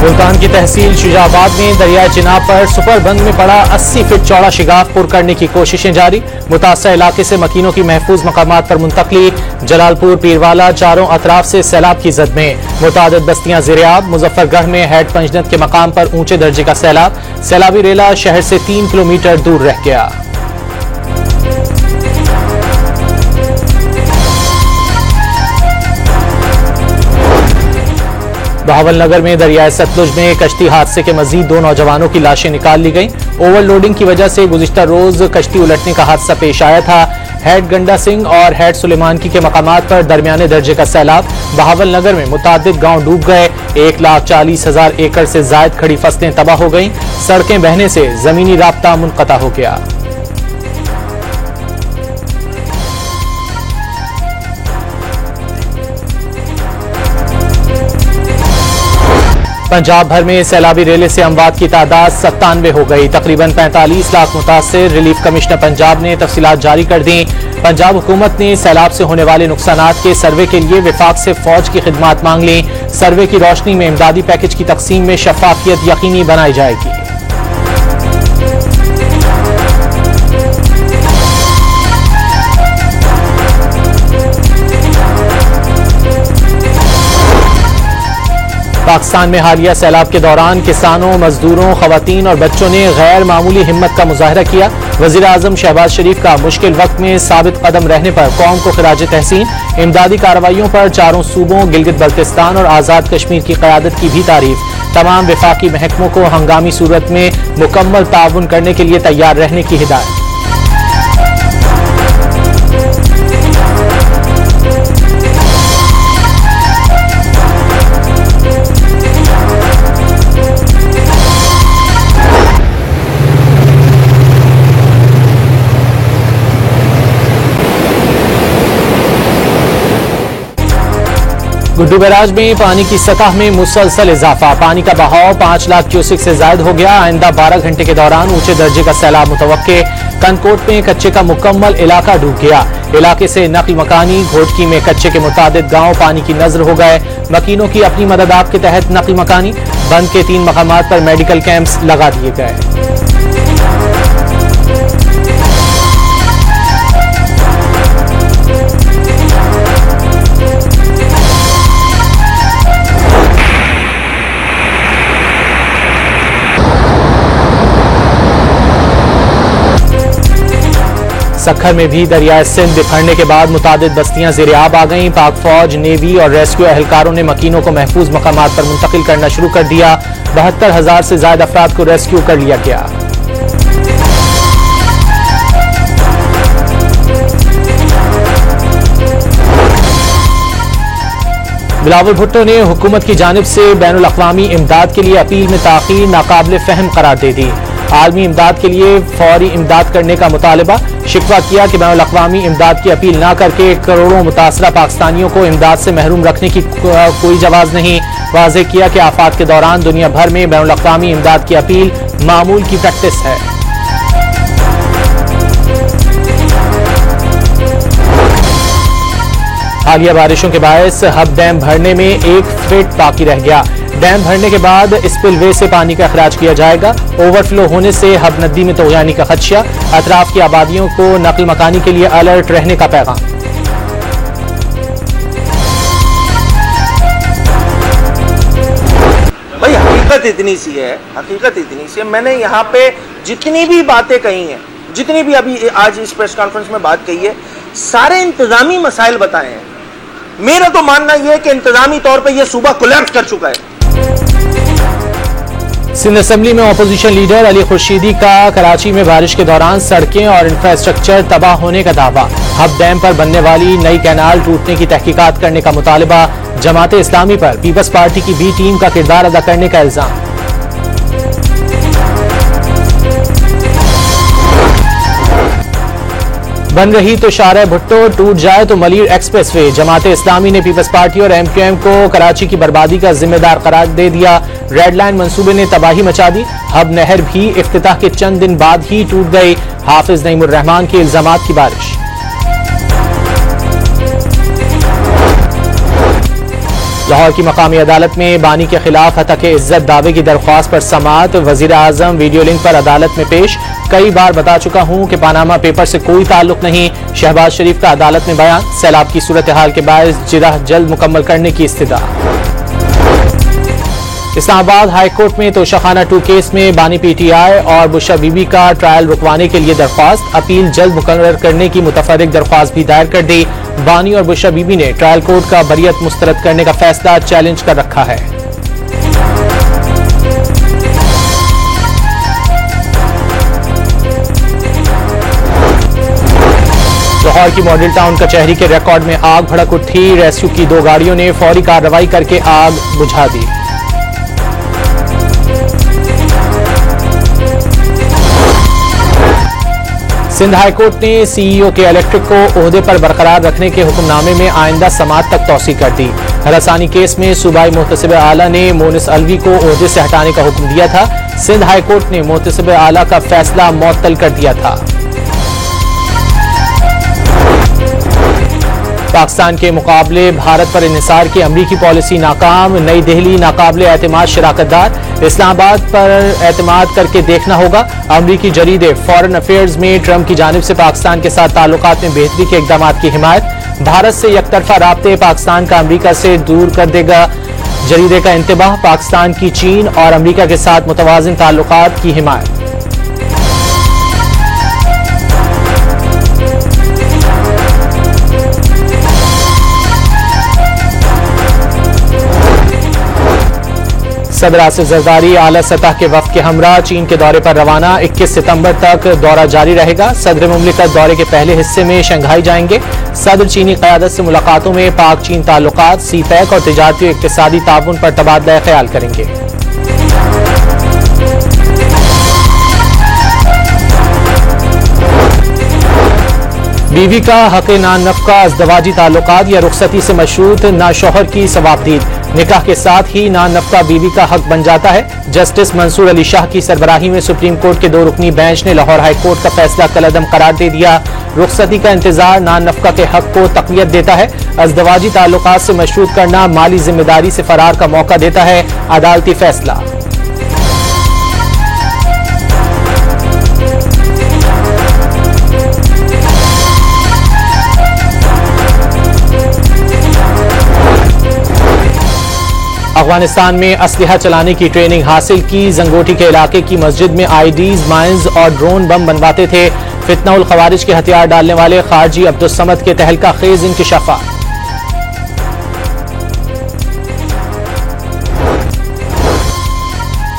मुल्तान की तहसील शुजाबाद में दरियाए चिनाब पर सुपरबंद में पड़ा 80 फीट चौड़ा शिगाफ पुर करने की कोशिशें जारी। मुतासर इलाके से मकीनों की महफूज मकामात पर मुंतकली। जलालपुर पीरवाला चारों अतराफ से सैलाब की जद में। मुतादिद बस्तियां ज़ेर-ए-आब। मुजफ्फरगढ़ में हैड पंजनत के मकाम पर ऊंचे दर्जे का सैलाब। सैलाबी रेला शहर से 3 किलोमीटर दूर रह गया। बहावलनगर में दरियाए सतलुज में कश्ती हादसे के मजीद 2 नौजवानों की लाशें निकाल ली गईं। ओवरलोडिंग की वजह से गुज़िश्ता रोज कश्ती उलटने का हादसा पेश आया था। हैड गंडा सिंह और हैड सुलेमानकी के मकामात पर दरमियाने दर्जे का सैलाब। बहावलनगर में मुतादिद गांव डूब गए। 1,40,000 एकड़ से जायद खड़ी फसलें तबाह हो गईं। सड़कें बहने से जमीनी राब्ता मुनक़ता हो गया। पंजाब भर में सैलाबी रेले से अमवात की तादाद 97 हो गई। तकरीबन 45 लाख मुतासिर। रिलीफ कमिश्नर पंजाब ने तफसीलात जारी कर दी। पंजाब हुकूमत ने सैलाब से होने वाले नुकसानात के सर्वे के लिए विफाक से फौज की खिदमात मांग ली। सर्वे की रोशनी में इमदादी पैकेज की तकसीम में शफाफियत यकीनी बनाई जाएगी। पाकिस्तान में हालिया सैलाब के दौरान किसानों, मजदूरों, खवातीन और बच्चों ने गैर मामूली हिम्मत का मुजाहरा किया। वज़ीर आज़म शहबाज शरीफ का मुश्किल वक्त में साबित कदम रहने पर कौम को खिराज तहसीन। इमदादी कार्रवाइयों पर चारों सूबों गिलगित बल्तिस्तान और आज़ाद कश्मीर की क़यादत की भी तारीफ। तमाम वफाकी महकमों को हंगामी सूरत में मुकम्मल ताउन करने के लिए तैयार रहने की हिदायत। गुड्डू बैराज में पानी की सतह में मुसलसल इजाफा। पानी का बहाव 5 लाख क्यूसेक से ज्यादा हो गया। आइंदा 12 घंटे के दौरान ऊंचे दर्जे का सैलाब मुतवक्के। कनकोट में कच्चे का मुकम्मल इलाका डूब गया। इलाके से नकल मकानी। घोटकी में कच्चे के मुतादिद गांव पानी की नजर हो गए। मकीनों की अपनी मदद आप के तहत नकल मकानी। बंद के 3 मकामात पर मेडिकल कैंप्स लगा दिए गए। सखर में भी दरियाए सिंध बिखरने के बाद मुतादिद बस्तियां ज़ेर-ए-आब आ गईं। पाक फौज, नेवी और रेस्क्यू एहलकारों ने मकीनों को महफूज मकामात पर मुंतकिल करना शुरू कर दिया। 72,000 से ज्यादा अफराद को रेस्क्यू कर लिया गया। बिलावल भुट्टो ने हुकूमत की जानिब से बैनुल अक़वामी इमदाद के लिए अपील में ताख़ीर नाकाबिल फ़हम करार दे दी। आलमी इमदाद के लिए फौरी इमदाद करने का मुतालबा। शिकवा किया कि बैनुल अक़वामी इमदाद की अपील न करके करोड़ों मुतासरा पाकिस्तानियों को इमदाद से महरूम रखने की कोई जवाज़ नहीं। वाज़ेह किया कि आफात के दौरान दुनिया भर में बैनुल अक़वामी इमदाद की अपील मामूल की प्रैक्टिस है। हालिया बारिशों के बायस हब डैम भरने में 1 फीट बाकी रह गया। डैम भरने के बाद स्पिलवे से पानी का अखराज किया जाएगा। ओवरफ्लो होने से हब नदी में तग़यानी का खदशा। अतराफ की आबादियों को नकल मकानी के लिए अलर्ट रहने का पैगाम। भाई हकीकत इतनी सी है, मैंने यहाँ पे जितनी भी बातें कही हैं, जितनी भी अभी आज इस प्रेस कॉन्फ्रेंस में बात कही है, सारे इंतजामी मसाइल बताए हैं। मेरा तो मानना यह है कि इंतजामी तौर पे यह सूबा कोलैप्स कर चुका है। सिंध असेंबली में अपोजिशन लीडर अली खुर्शीदी का कराची में बारिश के दौरान सड़कें और इंफ्रास्ट्रक्चर तबाह होने का दावा। हब डैम पर बनने वाली नई कैनाल टूटने की तहकीकात करने का मुतालबा। जमात इस्लामी पर पीपल्स पार्टी की बी टीम का किरदार अदा करने का इल्जाम। बन रही तो शाहरा भुट्टो, टूट जाए तो मलीर एक्सप्रेसवे। जमात इस्लामी ने पीपल्स पार्टी और एमक्यूएम को कराची की बर्बादी का जिम्मेदार करार दे दिया। रेड लाइन मंसूबे ने तबाही मचा दी। हब नहर भी इफ्तिताह के चंद दिन बाद ही टूट गई। हाफिज नईमुर रहमान के इल्जामात की बारिश। लाहौर की मकामी अदालत में बानी के खिलाफ हतक इज्जत दावे की दरख्वास्त पर समाअत। वजीर आजम वीडियो लिंक पर अदालत में पेश। कई बार बता चुका हूं कि पानामा पेपर से कोई ताल्लुक नहीं। शहबाज शरीफ का अदालत में बयान। सैलाब की सूरत हाल के बायस जिरह जल्द मुकम्मल करने की इस्तदा। इस्लामाबाद हाई कोर्ट में तोशाखाना 2 केस में बानी पीटीआई और बुशरा बीबी का ट्रायल रुकवाने के लिए दरख्वास्त। अपील जल्द मुकर्रर करने की मुतफर्रिक दरख्वास्त भी दायर कर दी। बानी और बुशरा बीबी ने ट्रायल कोर्ट का बरियत मुस्तरद करने का फैसला चैलेंज कर रखा है। लाहौर की मॉडल टाउन कचहरी के रिकॉर्ड में आग भड़क उठी। रेस्क्यू की 2 गाड़ियों ने फौरी कार्रवाई करके आग बुझा दी। सिंध हाई कोर्ट ने सीईओ के इलेक्ट्रिक को ओहदे पर बरकरार रखने के हुक्मनामे में आइंदा समाअत तक तौसी कर दी। हरासानी केस में सूबाई मुहतसिब आला ने मोनिस अलवी को ओहदे से हटाने का हुक्म दिया था। सिंध हाई कोर्ट ने मुहतसिब आला का फैसला मुअत्तल कर दिया था। पाकिस्तान के मुकाबले भारत पर इन्हिसार की अमरीकी पॉलिसी नाकाम। नई दिल्ली नाकाबिले एतमाद शराकतदार। इस्लामाबाद पर एतमाद करके देखना होगा। अमरीकी जरीदे फॉरेन अफेयर्स में ट्रंप की जानिब से पाकिस्तान के साथ ताल्लुकात में बेहतरी के इकदाम की हिमायत। भारत से यकतरफा राब्ते पाकिस्तान का अमरीका से दूर कर देगा। जरीदे का इंतबाह। पाकिस्तान की चीन और अमरीका के साथ मुतवाज़िन ताल्लुकात की हिमायत। सदर आसिफ जरदारी आला सतह के वफ्द के हमरा चीन के दौरे पर रवाना। 21 सितंबर तक दौरा जारी रहेगा। सदर मुमलिकत दौरे के पहले हिस्से में शंघाई जाएंगे। सदर चीनी क़यादत से मुलाकातों में पाक चीन ताल्लुकात, सीपैक और तिजारती और इक़्तिसादी ताउन पर तबादला ख्याल करेंगे। बीवी का हक नान नफ़का अज़दवाजी ताल्लुकात या रुखसती से मशरूत ना शौहर की सवाबदीद। निकाह के साथ ही नान नफ़का बीवी का हक बन जाता है। जस्टिस मंसूर अली शाह की सरबराही में सुप्रीम कोर्ट के 2 रुकनी बेंच ने लाहौर हाई कोर्ट का फैसला कलअदम करार दे दिया। रुखसती का इंतजार नान नफ़का के हक को तक़वियत देता है। अज़दवाजी ताल्लुकात से मशरूत करना माली जिम्मेदारी से फरार का मौका देता है। अदालती फैसला। अफगानिस्तान में असलहा चलाने की ट्रेनिंग हासिल की। जंगोटी के इलाके की मस्जिद में आईडीज, माइंस और ड्रोन बम बनवाते थे। फितना उल खवारिज के हथियार डालने वाले खारजी अब्दुल समद के तहलका खेज इंकिशाफात।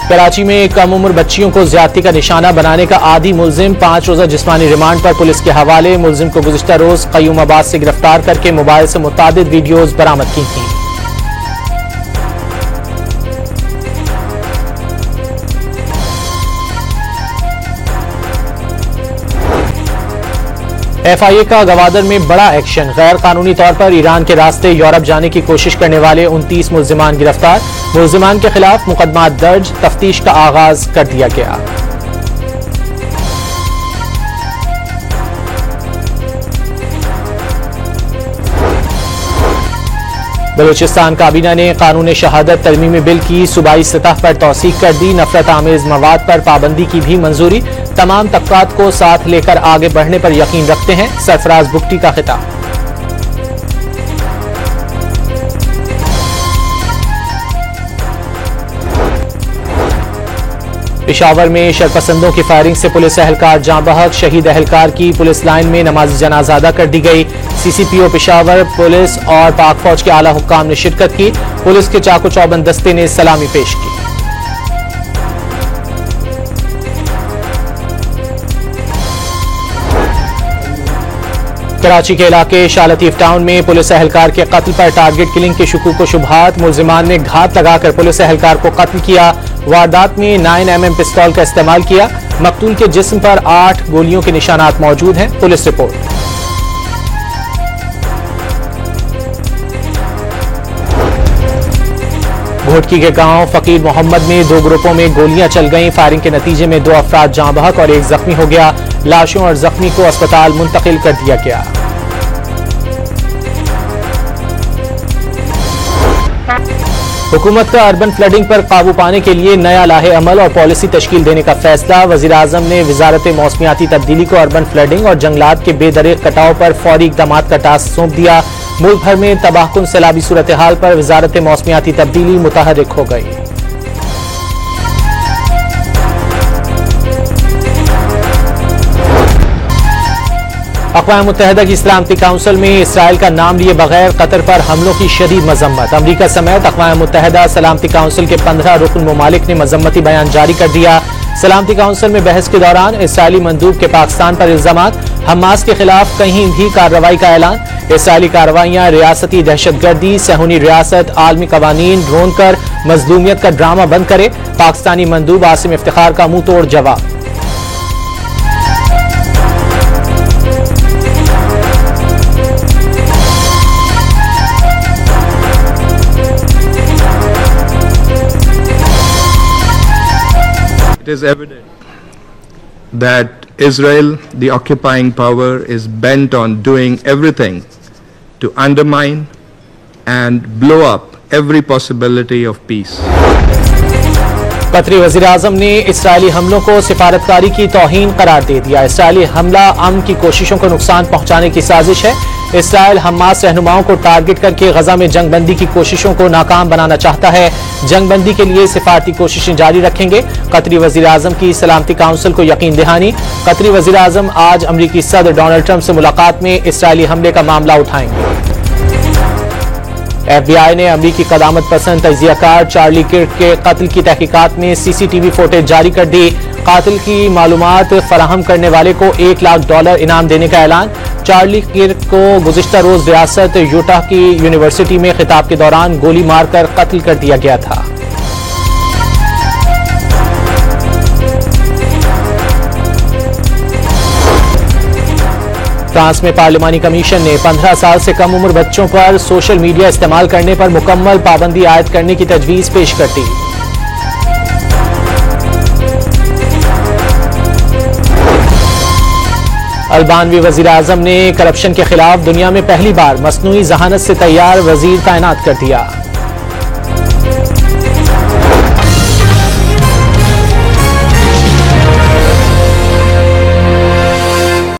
कराची में कम उम्र बच्चियों को ज्यादती का निशाना बनाने का आदी मुलजिम 5 रोजा जिस्मानी रिमांड पर पुलिस के हवाले। मुलजिम को गुज़िश्ता रोज क़य्यूमाबाद से गिरफ्तार करके मोबाइल से मुतादिद वीडियोज बरामद की थी। FIA का गवादर में बड़ा एक्शन। गैर कानूनी तौर पर ईरान के रास्ते यूरोप जाने की कोशिश करने वाले 29 मुल्जिमान गिरफ्तार। मुल्जिमान के खिलाफ मुकदमा दर्ज। तफ्तीश का आगाज कर दिया गया। बलूचिस्तान काबीना ने कानून शहादत तरमीमी बिल की सूबाई सतह पर तौसीक कर दी। नफरत आमेज मवाद पर पाबंदी की भी मंजूरी। तमाम तबकात को साथ लेकर आगे बढ़ने पर यकीन रखते हैं। सरफराज बुगटी का खिताब। पेशावर में शरपसंदों की फायरिंग से पुलिस एहलकार जाँ बहक। शहीद एहलकार की पुलिस लाइन में नमाज जनाजा अदा कर दी गई। CCPO पेशावर, पुलिस और पाक फौज के आला हुक्काम ने शिरकत की। पुलिस के चाको चौबंद दस्ते ने सलामी पेश की। कराची के इलाके शाह लतीफ टाउन में पुलिस एहलकार के कत्ल पर टारगेट किलिंग के शुकूक व शुबहात। मुल्जिमान ने घात लगाकर पुलिस एहलकार को कत्ल किया। वारदात में 9mm पिस्तौल का इस्तेमाल किया। मकतूल के जिस्म पर 8 गोलियों के निशानात मौजूद हैं। Police report. घोटकी के गांव फकीर मोहम्मद में 2 ग्रुपों में गोलियां चल गईं। फायरिंग के नतीजे में 2 अफराद जाँ बहक और 1 जख्मी हो गया। लाशों और जख्मी को अस्पताल मुंतकिल कर दिया गया। हुकूमत का अर्बन फ्लडिंग पर काबू पाने के लिए नया लाहे अमल और पॉलिसी तश्कील देने का फैसला। वजीर आजम ने वजारत मौसमियाती तब्दीली को अर्बन फ्लडिंग और जंगलात के बेदरीग कटाव पर फौरी इक़दामात का टास्क सौंप दिया। मुल्क भर में तबाहकुन सैलाबी सूरत हाल पर वजारत मौसमियाती तब्दीली मुतहर्रिक हो गई। अक़वाम मुत्तहिदा की सलामती काउंसिल में इसराइल का नाम लिए बगैर कतर पर हमलों की शदीद मजम्मत। अमरीका समेत अक़वाम मुत्तहिदा सलामती काउंसिल के 15 रुकन ममालिक ने मजम्मती बयान जारी कर दिया। सलामती काउंसिल में बहस के दौरान इसराइली मंदूब के पाकिस्तान पर इल्जामात, हमास के खिलाफ कहीं भी कार्रवाई का ऐलान। इसराइली कार्रवाइयां रियासती दहशतगर्दी, सहूनी रियासत, आलमी कवानीन ड्रोन कर मजलूमियत का ड्रामा बंद करे। पाकिस्तानी मंदूब आसिम इफ्तिखार का मुंह तोड़ जवाब। It is evident that Israel, the occupying power, is bent on doing everything to undermine and blow up every possibility of peace. कतरी वज़ीर आज़म ने इसराइली हमलों को सिफारतकारी की तौहीन करार दे दिया। इसराइली हमला अमन की कोशिशों को नुकसान पहुंचाने की साजिश है। इसराइल हमास रहनुमाओं को टारगेट करके गजा में जंगबंदी की कोशिशों को नाकाम बनाना चाहता है। जंगबंदी के लिए सिफारती कोशिशें जारी रखेंगे। कतरी वज़ीर आज़म की सलामती काउंसिल को यकीन दहानी। कतरी वज़ीर आज़म आज अमरीकी सदर डोनाल्ड ट्रंप से मुलाकात में इसराइली हमले का मामला उठाएंगे। FBI ने अमरीकी कदामत पसंद तजियाकार चार्ली किर्क के कत्ल की तहकीकात में CCTV फुटेज जारी कर दी। कातिल की मालूमात फराहम करने वाले को $1 लाख इनाम देने का ऐलान। चार्ली किर्क को गुज़िश्ता रोज रियासत यूटा की यूनिवर्सिटी में खिताब के दौरान गोली मारकर कत्ल कर दिया गया था। फ्रांस में पार्लिमानी कमीशन ने 15 साल से कम उम्र बच्चों पर सोशल मीडिया इस्तेमाल करने पर मुकम्मल पाबंदी आयद करने की तजवीज पेश कर दी। अल्बानवी वजीर आजम ने करप्शन के खिलाफ दुनिया में पहली बार मसनूई जहानत से तैयार वजीर तैनात कर दिया।